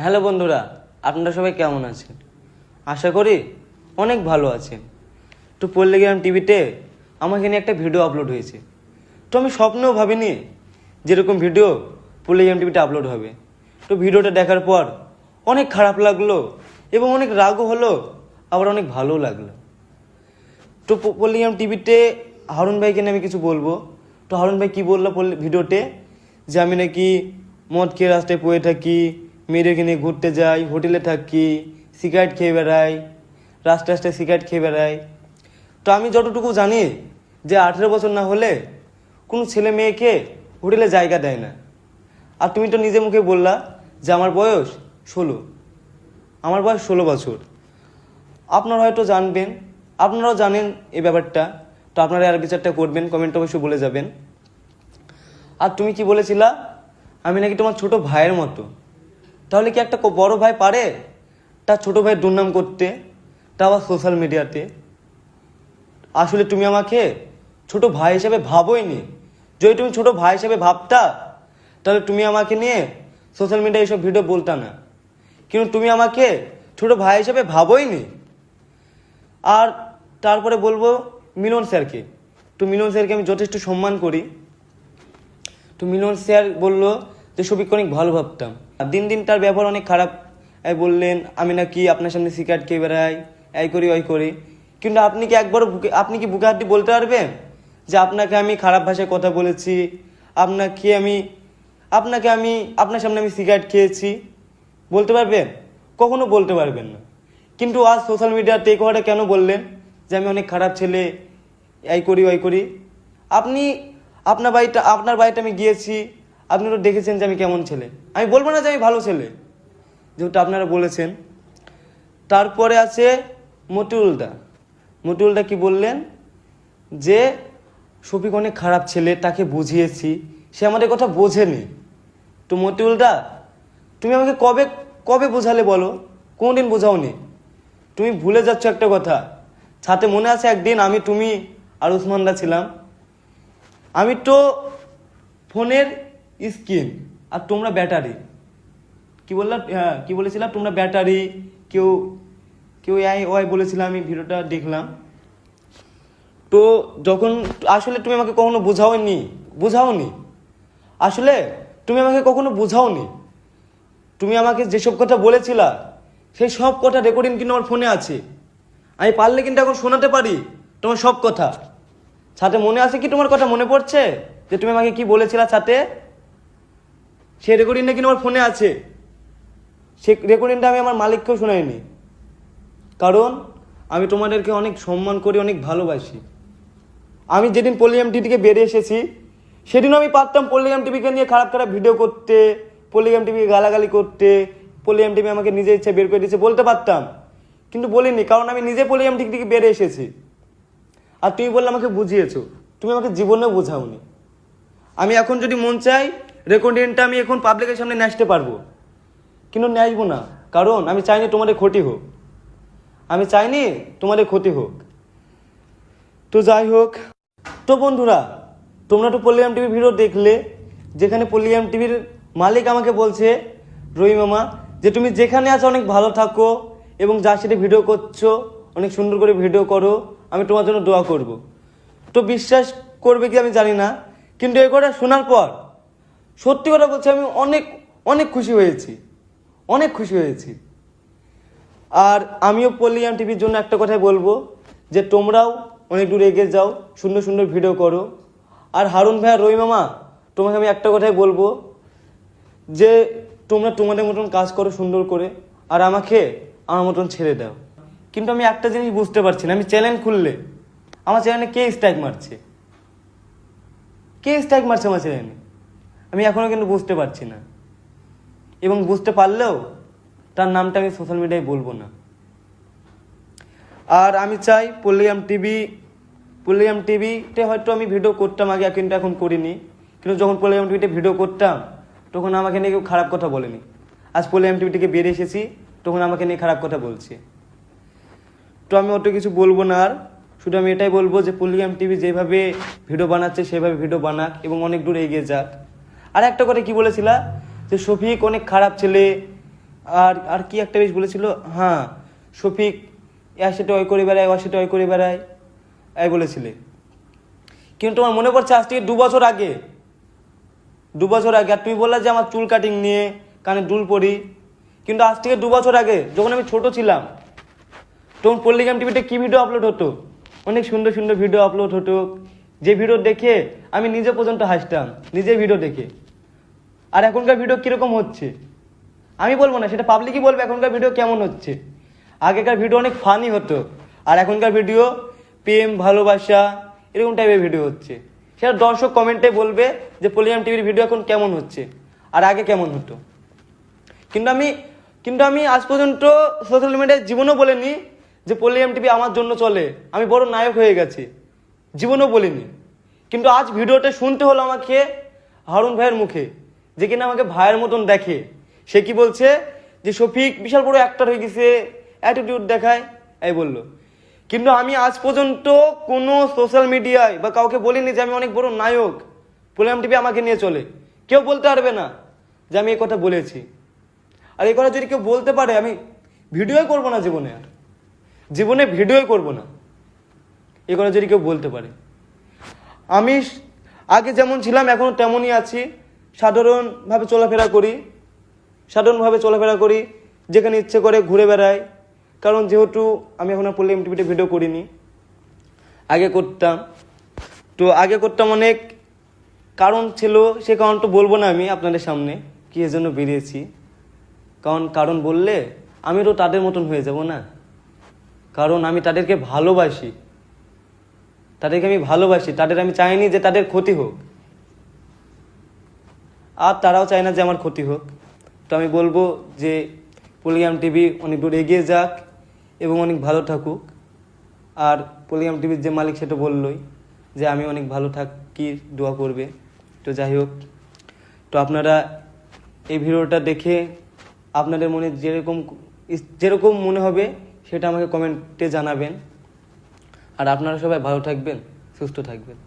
Hello বন্ধুরা, আপনারা সবাই কেমন আছেন? আশা করি অনেক ভালো আছেন। তো পল্লীগ্রাম টিভিতে আমাকে নিয়ে একটা ভিডিও আপলোড হয়েছে। তো আমি স্বপ্নেও ভাবিনি যেরকম ভিডিও পল্লীগ্রাম টিভিতে আপলোড হবে। তো ভিডিওটা দেখার পর অনেক খারাপ লাগলো এবং অনেক রাগও হলো, আবার অনেক ভালোও লাগলো। তো পল্লীগ্রাম টিভিতে হারুন ভাইকে নিয়ে আমি কিছু বলবো। তো হারুন ভাই কী বললো ভিডিওতে, যে আমি নাকি মদ খেয়ে রাস্তায় পড়ে থাকি, মেয়েদেরকে নিয়ে ঘুরতে যাই, হোটেলে থাকি, সিগারেট খেয়ে বেড়াই, রাস্তায় রাস্তায় সিগারেট খেয়ে বেড়াই। তো আমি যতটুকু জানি যে 18 বছর না হলে কোনো ছেলে মেয়েকে হোটেলে জায়গা দেয় না। আর তুমি তো নিজে মুখে বললা যে আমার বয়স 16, আমার বয়স 16 বছর। আপনারা হয়তো জানবেন, আপনারাও জানেন এই ব্যাপারটা। তো আপনারা আর বিচারটা করবেন, কমেন্ট অবশ্যই বলে যাবেন। আর তুমি কি বলেছিলা আমি নাকি তোমার ছোট ভাইয়ের মতো। তাহলে কি একটা বড় ভাই পারে তার ছোট ভাইয়ের দুর্নাম করতে, তা আবার সোশ্যাল মিডিয়াতে? আসলে তুমি আমাকে ছোট ভাই হিসেবে ভাবোইনি। যদি তুমি ছোট ভাই হিসেবে ভাবতা তাহলে তুমি আমাকে নিয়ে সোশ্যাল মিডিয়ায় এইসব ভিডিও বলতা না। কিন্তু তুমি আমাকে ছোট ভাই হিসেবে ভাবোইনি। আর তারপরে বলবো মিলন স্যারকে। তো মিলন স্যারকে আমি যথেষ্ট সম্মান করি। তো মিলন স্যার বললো যে সবিককে অনেক ভালো ভাবতাম। দিন দিন তার ব্যবহার অনেক খারাপ। বললেন আমি নাকি আপনার সামনে সিগারেট খেয়ে বেড়াই, এই করি ওই করি। কিন্তু আপনি কি একবারও আপনি কি বুকে হাত দিয়ে বলতে পারবেন যে আপনাকে আমি খারাপ ভাষায় কথা বলেছি, আপনাকে আমি আপনার সামনে আমি সিগারেট খেয়েছি? বলতে পারবেন? কখনো বলতে পারবেন না। কিন্তু আজ সোশ্যাল মিডিয়াতে এই কথাটা কেন বললেন যে আমি অনেক খারাপ ছেলে, এই করি ওই করি? আপনি আপনার বাড়িতে আমি গিয়েছি, আপনি তো দেখেছেন যে আমি কেমন ছেলে। আমি বলবো না যে আমি ভালো ছেলে, যেহেতু আপনারা বলেছেন। তারপরে আছে মতিউলদা কি বললেন যে শফিক অনেক খারাপ ছেলে, তাকে বুঝিয়েছি, সে আমাদের কথা বোঝেনি। তো মতিউলদা, তুমি আমাকে কবে কবে বোঝালে বলো? কোনদিন বোঝাওনি। তুমি ভুলে যাচ্ছ একটা কথা। সাথে মনে আছে একদিন আমি, তুমি আর উসমানদা ছিলাম। আমি তো ফোনের স্ক্রিন আর তোমরা ব্যাটারি। কি বললাম? হ্যাঁ, কি বলেছিলাম? তোমরা ব্যাটারি, কেউ কেউ ওয়াই বলেছিলাম। আমি ভিডিওটা দেখলাম। তো যখন আসলে তুমি আমাকে কখনো বোঝাওনি। আসলে তুমি আমাকে কখনো বোঝাওনি। তুমি আমাকে যেসব কথা বলেছিলা সেই সব কথা রেকর্ডিং কিন্তু আমার ফোনে আছে। আমি পারলে কিন্তু এখন শোনাতে পারি তোমার সব কথা। সাথে মনে আছে কি, তোমার কথা মনে পড়ছে যে তুমি আমাকে কি বলেছিলা সাথে? সেই রেকর্ডিংটা কিন্তু আমার ফোনে আছে। সেই রেকর্ডিংটা আমি আমার মালিককেও শোনাইনি, কারণ আমি তোমাদেরকে অনেক সম্মান করি, অনেক ভালোবাসি। আমি যেদিন পল্লীগ্রাম টিভি থেকে বেরিয়ে এসেছি সেদিনও আমি পারতাম পল্লীগ্রাম টিভিকে নিয়ে খারাপ খারাপ ভিডিও করতে, পল্লীগ্রাম টিভিকে গালাগালি করতে, পল্লীগ্রাম টিভি আমাকে নিজে ইচ্ছা বের করে দিয়েছে, বলতে পারতাম। কিন্তু বলিনি, কারণ আমি নিজে পল্লীগ্রাম টিভি থেকে বেরিয়ে এসেছি। আর তুমি বললে আমাকে বুঝিয়েছো, তুমি আমাকে জীবনেও বোঝাওনি। আমি এখন যদি মন চাই রেকর্ডিংটা আমি এখন পাবলিকের সামনে নিয়ে আসতে পারবো, কিন্তু নিয়ে আসবো না, কারণ আমি চাইনি তোমাদের ক্ষতি হোক। তো যাই হোক। তো বন্ধুরা, তোমরা তো পল্লীগ্রাম টিভির ভিডিও দেখলে, যেখানে পল্লীগ্রাম টিভির মালিক আমাকে বলছে, রহিম মামা, যে তুমি যেখানে আছো অনেক ভালো থাকো এবং যার সাথে ভিডিও করছো অনেক সুন্দর করে ভিডিও করো, আমি তোমার জন্য দোয়া করব। তো বিশ্বাস করবে কি আমি জানি না, কিন্তু এই কথা শোনার পর সত্যি কথা বলছি, আমি অনেক অনেক খুশি হয়েছি। আর আমিও পল্লীগ্রাম টিভির জন্য একটা কথাই বলবো, যে তোমরাও অনেক দূর এগিয়ে যাও, সুন্দর সুন্দর ভিডিও করো। আর হারুন ভাই আর রহিম মামা, তোমাকে আমি একটা কথাই বলবো, যে তোমরা তোমাদের মতন কাজ করো সুন্দর করে, আর আমাকে আমার মতন ছেড়ে দাও। কিন্তু আমি একটা জিনিস বুঝতে পারছি না, আমি চ্যানেল খুললে আমার চ্যানেলে কে স্ট্রাইক মারছে আমার চ্যানেলে? আমি এখনও কিন্তু বুঝতে পারছি না, এবং বুঝতে পারলেও তার নামটা আমি সোশ্যাল মিডিয়ায় বলবো না। আর আমি চাই পল্লীগ্রাম টিভিতে হয়তো আমি ভিডিও করতাম আগে, কিন্তু এখন করিনি। কিন্তু যখন পল্লীগ্রাম টিভিতে ভিডিও করতাম তখন আমাকে নিয়ে কেউ খারাপ কথা বলেনি। আজ পল্লীগ্রাম টিভি থেকে বেরিয়ে এসেছি, তখন আমাকে নিয়ে খারাপ কথা বলছে। তো আমি অত কিছু বলবো না। আর শুধু আমি এটাই বলবো যে পল্লীগ্রাম টিভি যেভাবে ভিডিও বানাচ্ছে সেভাবে ভিডিও বানাক এবং অনেক দূর এগিয়ে যাক। আর একটা কথা কি বলেছিলা, যে শফিক অনেক খারাপ ছেলে, আর আর কি একটা বেশ বলেছিল, হ্যাঁ শফিক এর সাথে ওই করে বেড়ায়, ওর সাথে ওই করে বেড়ায়, এই বলেছিলে। কিন্তু আমার মনে পড়ছে আজ থেকে 2 বছর আগে, 2 বছর আগে, আর তুমি বললে যে আমার চুল কাটিং নিয়ে কানে দুল পরি, কিন্তু আজ থেকে 2 বছর আগে যখন আমি ছোট ছিলাম তখন পল্লিগ্রাম টিভিতে কি ভিডিও আপলোড হতো, অনেক সুন্দর সুন্দর ভিডিও আপলোড হতো, যে ভিডিও দেখে আমি নিজে পর্যন্ত হাসতাম, নিজে ভিডিও দেখে। আর এখনকার ভিডিও কীরকম হচ্ছে আমি বলবো না, সেটা পাবলিকই বলবে এখনকার ভিডিও কেমন হচ্ছে। আগেকার ভিডিও অনেক ফানি হতো, আর এখনকার ভিডিও প্রেম ভালোবাসা এরকম টাইপের ভিডিও হচ্ছে। সেটা দর্শক কমেন্টে বলবে যে পল্লিগ্রাম টিভির ভিডিও এখন কেমন হচ্ছে আর আগে কেমন হতো। কিন্তু আমি আজ পর্যন্ত সোশ্যাল মিডিয়ায় জীবনও বলিনি যে পল্লিগ্রাম টিভি আমার জন্য চলে, আমি বড় নায়ক হয়ে গেছি, জীবনও বলিনি। কিন্তু আজ ভিডিওটা শুনতে হলো আমাকে হারুন ভাইয়ের মুখে, যে কিনা আমাকে ভাইয়ের মতন দেখে। সে কি বলছে যে শফিক বিশাল বড় অ্যাক্টর হয়ে গেছে, অ্যাটিটিউড দেখায়, এই বললো। কিন্তু আমি আজ পর্যন্ত কোনো সোশ্যাল মিডিয়ায় বা কাউকে বলিনি যে আমি অনেক বড় নায়ক, পল্লিগ্রাম টিভি আমাকে নিয়ে চলে। কেউ বলতে পারবে না যে আমি এই কথা বলেছি। আর এই কথা যদি কেউ বলতে পারে, আমি ভিডিওই করবো না, জীবনে ভিডিওই করবো না। এই কথা যদি কেউ বলতে পারে, আমি আগে যেমন ছিলাম এখনও তেমনই আছি, সাধারণভাবে চলাফেরা করি, যেখানে ইচ্ছে করে ঘুরে বেড়াই। কারণ যেহেতু আমি এখন পল্লিগ্রাম টিভিতে ভিডিও করিনি, আগে করতাম অনেক কারণ ছিল, সে কারণটা বলবো না আমি আপনাদের সামনে কি এর জন্য বেরিয়েছি। কারণ বললে আমি তো তাদের মতন হয়ে যাব না, কারণ আমি তাদেরকে ভালোবাসি, তাদের আমি চাইনি যে তাদের ক্ষতি হোক, আর তারাও চায় না যে আমার ক্ষতি হোক। তো আমি বলবো যে পল্লিগ্রাম টিভি অনেক দূর এগিয়ে যাক এবং অনেক ভালো থাকুক। আর পল্লিগ্রাম টিভির যে মালিক সেটা বললই যে আমি অনেক ভালো থাকি, দোয়া করবে। তো যাই হোক, তো আপনারা এই ভিডিওটা দেখে আপনাদের মনে যেরকম মনে হবে সেটা আমাকে কমেন্টে জানাবেন। আর আপনারা সবাই ভালো থাকবেন, সুস্থ থাকবেন।